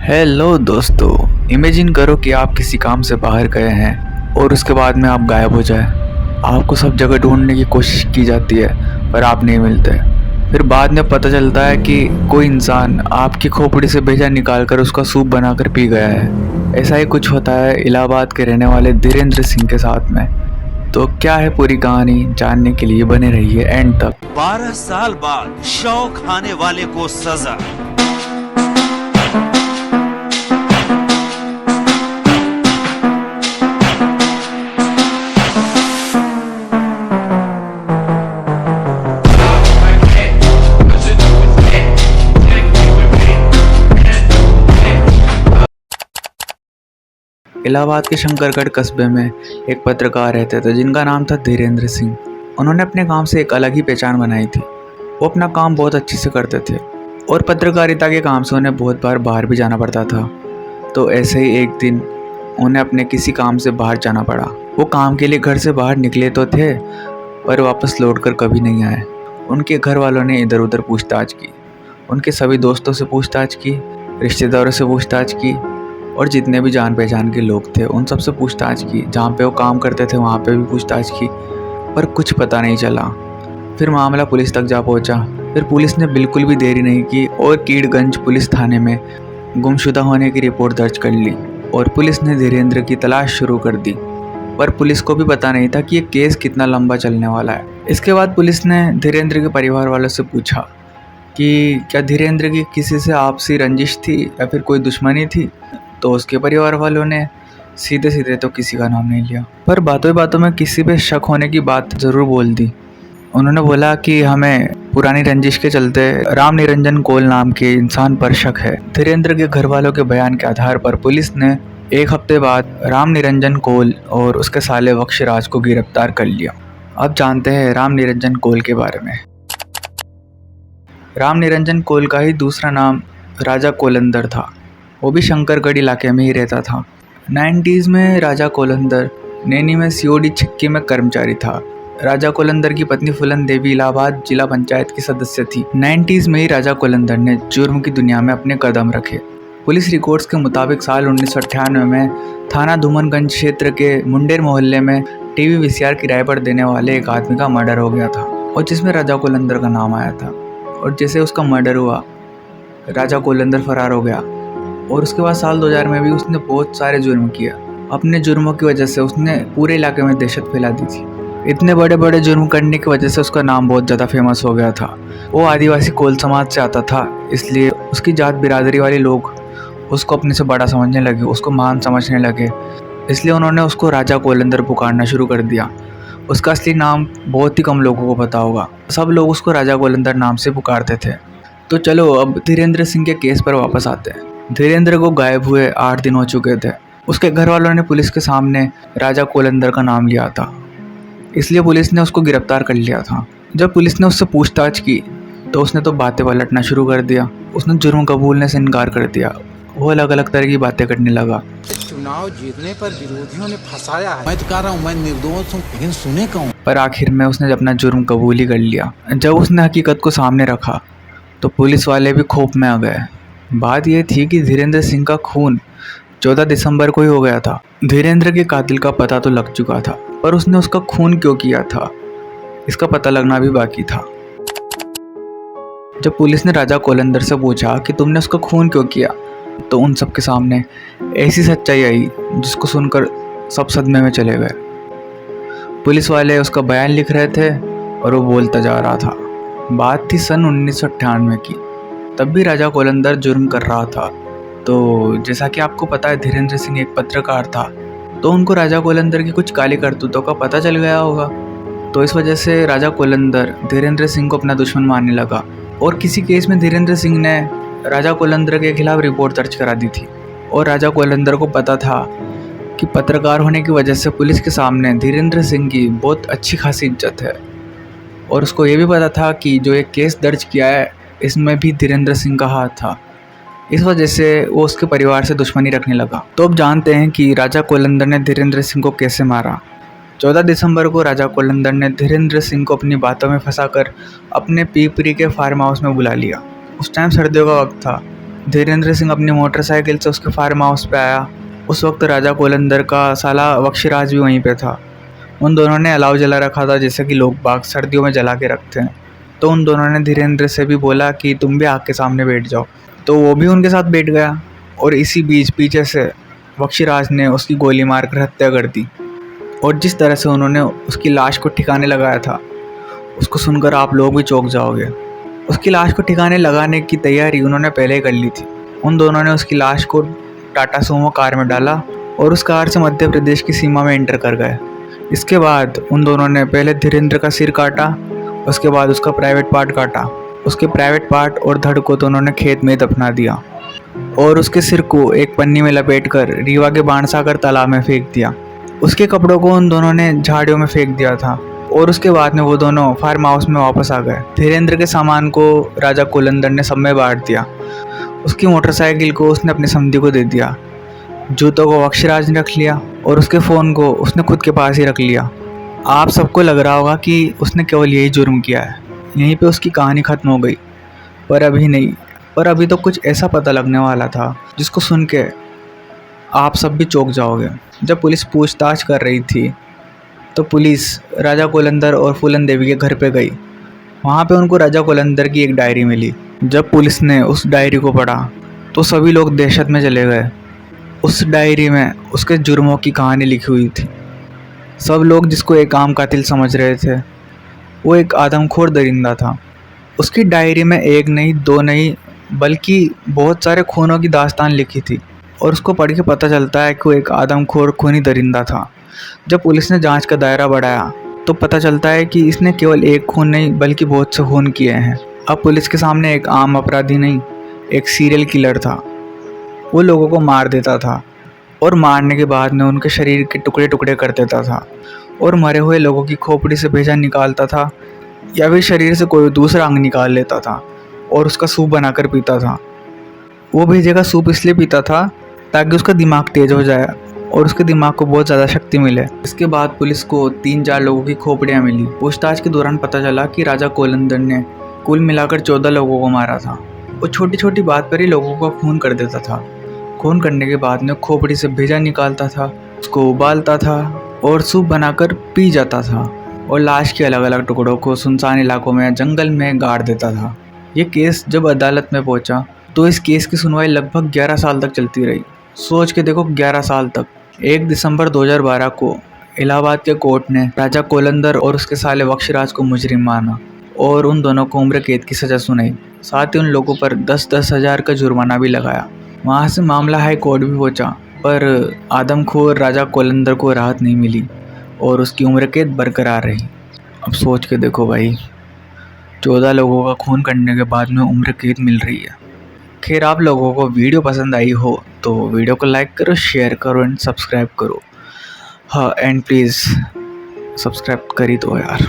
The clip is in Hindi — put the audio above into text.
हेलो दोस्तों। इमेजिन करो कि आप किसी काम से बाहर गए हैं और उसके बाद में आप गायब हो जाए। आपको सब जगह ढूंढने की कोशिश की जाती है पर आप नहीं मिलते। फिर बाद में पता चलता है कि कोई इंसान आपकी खोपड़ी से भेजा निकाल कर उसका सूप बनाकर पी गया है। ऐसा ही कुछ होता है इलाहाबाद के रहने वाले धीरेन्द्र सिंह के साथ में। तो क्या है पूरी कहानी, जानने के लिए बने रहिए एंड तक। 12 साल बाद शौ खाने वाले को सजा। इलाहाबाद के शंकरगढ़ कस्बे में एक पत्रकार रहते थे जिनका नाम था धीरेन्द्र सिंह। उन्होंने अपने काम से एक अलग ही पहचान बनाई थी। वो अपना काम बहुत अच्छे से करते थे और पत्रकारिता के काम से उन्हें बहुत बार बाहर भी जाना पड़ता था। तो ऐसे ही एक दिन उन्हें अपने किसी काम से बाहर जाना पड़ा। वो काम के लिए घर से बाहर निकले तो थे पर वापस लौटकर कभी नहीं आए। उनके घर वालों ने इधर उधर पूछताछ की, उनके सभी दोस्तों से पूछताछ की, रिश्तेदारों से पूछताछ की और जितने भी जान पहचान के लोग थे उन सब से पूछताछ की। जहाँ पे वो काम करते थे वहाँ पे भी पूछताछ की पर कुछ पता नहीं चला। फिर मामला पुलिस तक जा पहुँचा। फिर पुलिस ने बिल्कुल भी देरी नहीं की और कीड़गंज पुलिस थाने में गुमशुदा होने की रिपोर्ट दर्ज कर ली और पुलिस ने धीरेन्द्र की तलाश शुरू कर दी। पर पुलिस को भी पता नहीं था कि ये केस कितना लंबा चलने वाला है। इसके बाद पुलिस ने धीरेन्द्र के परिवार वालों से पूछा कि क्या धीरेन्द्र की किसी से आपसी रंजिश थी या फिर कोई दुश्मनी थी। तो उसके परिवार वालों ने सीधे सीधे तो किसी का नाम नहीं लिया पर बातों बातों में किसी पे शक होने की बात ज़रूर बोल दी। उन्होंने बोला कि हमें पुरानी रंजिश के चलते राम निरंजन कौल नाम के इंसान पर शक है। धीरेन्द्र के घर वालों के बयान के आधार पर पुलिस ने एक हफ्ते बाद राम निरंजन कौल और उसके साले बख्शराज को गिरफ्तार कर लिया। अब जानते हैं राम निरंजन कौल के बारे में। राम निरंजन कौल का ही दूसरा नाम राजा कोलंदर था। वो भी शंकरगढ़ इलाके में ही रहता था। 90s में राजा कोलंदर नैनी में सीओडी छिक्की में कर्मचारी था। राजा कोलंदर की पत्नी फूलन देवी इलाहाबाद जिला पंचायत की सदस्य थी। 90s में ही राजा कोलंदर ने जुर्म की दुनिया में अपने कदम रखे। पुलिस रिकॉर्ड्स के मुताबिक साल 1998 में थाना धूमनगंज क्षेत्र के मुंडेर मोहल्ले में टीवी वीसीआर किराए पर देने वाले एक आदमी का मर्डर हो गया था और जिसमें राजा कोलंदर का नाम आया था। और जैसे उसका मर्डर हुआ राजा कोलंदर फरार हो गया और उसके बाद साल 2000 में भी उसने बहुत सारे जुर्म किए। अपने जुर्मों की वजह से उसने पूरे इलाके में दहशत फैला दी थी। इतने बड़े बड़े जुर्म करने की वजह से उसका नाम बहुत ज़्यादा फेमस हो गया था। वो आदिवासी कोल समाज से आता था, इसलिए उसकी जात बिरादरी वाले लोग उसको अपने से बड़ा समझने लगे, उसको महान समझने लगे। इसलिए उन्होंने उसको राजा कोलंदर पुकारना शुरू कर दिया। उसका असली नाम बहुत ही कम लोगों को पता होगा। सब लोग उसको राजा कोलंदर नाम से पुकारते थे। तो चलो अब धीरेन्द्र सिंह के केस पर वापस आते हैं। धीरेन्द्र को गायब हुए 8 दिन हो चुके थे। उसके घर वालों ने पुलिस के सामने राजा कोलंदर का नाम लिया था, इसलिए पुलिस ने उसको गिरफ्तार कर लिया था। जब पुलिस ने उससे पूछताछ की तो उसने तो बातें पलटना शुरू कर दिया। उसने जुर्म कबूलने से इनकार कर दिया। वो अलग अलग तरह की बातें करने लगा। चुनाव जीतने पर विरोधियों ने फंसाया है। मैं तो कह रहा हूँ मैं निर्दोष हूँ, लेकिन सुने कहूँ। पर आखिर में उसने अपना जुर्म कबूल ही कर लिया। जब उसने हकीकत को सामने रखा तो पुलिस वाले भी खौफ में आ गए। बात यह थी कि धीरेन्द्र सिंह का खून 14 दिसंबर को ही हो गया था। धीरेन्द्र के कातिल का पता तो लग चुका था पर उसने उसका खून क्यों किया था इसका पता लगना भी बाकी था। जब पुलिस ने राजा कोलंदर से पूछा कि तुमने उसका खून क्यों किया तो उन सब के सामने ऐसी सच्चाई आई जिसको सुनकर सब सदमे में चले गए। पुलिस वाले उसका बयान लिख रहे थे और वो बोलता जा रहा था। बात थी सन 1998 की। तब भी राजा कोलंदर जुर्म कर रहा था। तो जैसा कि आपको पता है धीरेन्द्र सिंह एक पत्रकार था, तो उनको राजा कोलंदर की कुछ काली करतूतों का पता चल गया होगा। तो इस वजह से राजा कोलंदर धीरेन्द्र सिंह को अपना दुश्मन मानने लगा और किसी केस में धीरेन्द्र सिंह ने राजा कोलंदर के खिलाफ रिपोर्ट दर्ज करा दी थी। और राजा कोलंदर को पता था कि पत्रकार होने की वजह से पुलिस के सामने धीरेन्द्र सिंह की बहुत अच्छी खासी इज्जत है और उसको ये भी पता था कि जो एक केस दर्ज किया है इसमें भी धीरेन्द्र सिंह का हाथ था। इस वजह से वो उसके परिवार से दुश्मनी रखने लगा। तो अब जानते हैं कि राजा कोलंदर ने धीरेन्द्र सिंह को कैसे मारा। 14 दिसंबर को राजा कोलंदर ने धीरेन्द्र सिंह को अपनी बातों में फंसाकर अपने पीपरी के फार्म हाउस में बुला लिया। उस टाइम सर्दियों का वक्त था धीरेंद्र सिंह अपनी मोटरसाइकिल से उसके फार्म हाउस पे आया। उस वक्त राजा कोलंदर का साला वक्षराज भी वहीं पे था। उन दोनों ने अलाव जला रखा था, जैसे कि लोग बाग सर्दियों में जला के रखते हैं। तो उन दोनों ने धीरेंद्र से भी बोला कि तुम भी आग के सामने बैठ जाओ, तो वो भी उनके साथ बैठ गया। और इसी बीच पीछे से वक्षराज ने उसकी गोली मारकर हत्या कर दी। और जिस तरह से उन्होंने उसकी लाश को ठिकाने लगाया था, उसको सुनकर आप लोग भी चौंक जाओगे। उसकी लाश को ठिकाने लगाने की तैयारी उन्होंने पहले ही कर ली थी। उन दोनों ने उसकी लाश को टाटा सूमो कार में डाला और उस कार से मध्य प्रदेश की सीमा में एंटर कर गए। इसके बाद उन दोनों ने पहले धीरेंद्र का सिर काटा, उसके बाद उसका प्राइवेट पार्ट काटा। उसके प्राइवेट पार्ट और धड़ को तो उन्होंने खेत में दफना दिया और उसके सिर को एक पन्नी में लपेटकर रीवा के बाणसागर तालाब में फेंक दिया। उसके कपड़ों को उन दोनों ने झाड़ियों में फेंक दिया था और उसके बाद में वो दोनों फार्म हाउस में वापस आ गए। धीरेंद्र के सामान को राजा कोलंदर ने सब में बांट दिया। उसकी मोटरसाइकिल को उसने अपने समधी को दे दिया, जूतों को वक्षराज ने रख लिया और उसके फ़ोन को उसने खुद के पास ही रख लिया। आप सबको लग रहा होगा कि उसने केवल यही जुर्म किया है, यहीं पे उसकी कहानी ख़त्म हो गई। पर अभी नहीं, पर अभी तो कुछ ऐसा पता लगने वाला था जिसको सुन के आप सब भी चौंक जाओगे। जब पुलिस पूछताछ कर रही थी तो पुलिस राजा कोलंदर और फूलन देवी के घर पे गई। वहाँ पे उनको राजा कोलंदर की एक डायरी मिली। जब पुलिस ने उस डायरी को पढ़ा तो सभी लोग दहशत में चले गए। उस डायरी में उसके जुर्मों की कहानी लिखी हुई थी। सब लोग जिसको एक आम कातिल समझ रहे थे, वो एक आदमखोर दरिंदा था। उसकी डायरी में एक नहीं, दो नहीं, बल्कि बहुत सारे खूनों की दास्तान लिखी थी और उसको पढ़ के पता चलता है कि वो एक आदमखोर खूनी दरिंदा था। जब पुलिस ने जांच का दायरा बढ़ाया तो पता चलता है कि इसने केवल एक खून नहीं बल्कि बहुत से खून किए हैं। अब पुलिस के सामने एक आम अपराधी नहीं, एक सीरियल किलर था। वो लोगों को मार देता था और मारने के बाद में उनके शरीर के टुकड़े टुकड़े कर देता था और मरे हुए लोगों की खोपड़ी से भेजा निकालता था या फिर शरीर से कोई दूसरा अंग निकाल लेता था और उसका सूप बनाकर पीता था। वो भेजे का सूप इसलिए पीता था ताकि उसका दिमाग तेज हो जाए और उसके दिमाग को बहुत ज़्यादा शक्ति मिले। इसके बाद पुलिस को 3-4 लोगों की खोपड़ियाँ मिली। पूछताछ के दौरान पता चला कि राजा कोलंदर ने कुल मिलाकर 14 लोगों को मारा था। वो छोटी छोटी बात पर ही लोगों का खून कर देता था। खून करने के बाद में खोपड़ी से भेजा निकालता था, उसको उबालता था और सूप बनाकर पी जाता था और लाश के अलग अलग टुकड़ों को सुनसान इलाकों में जंगल में गाड़ देता था। ये केस जब अदालत में पहुंचा तो इस केस की सुनवाई लगभग 11 साल तक चलती रही। सोच के देखो, 11 साल तक। 1 दिसंबर 2012 को इलाहाबाद के कोर्ट ने राजा कोलंदर और उसके साले वक्षराज को मुजरिम माना और उन दोनों को उम्र कैद की सज़ा सुनाई। साथ ही उन लोगों पर 10-10 हज़ार का जुर्माना भी लगाया। वहाँ से मामला हाई कोर्ट भी पहुँचा, पर आदमखोर राजा कोलंदर को राहत नहीं मिली और उसकी उम्र कैद बरकरार रही। अब सोच के देखो भाई, 14 लोगों का खून करने के बाद में उम्र कैद मिल रही है। खैर, आप लोगों को वीडियो पसंद आई हो तो वीडियो को लाइक करो, शेयर करो एंड सब्सक्राइब करो। हाँ, एंड प्लीज़ सब्सक्राइब करी दो यार।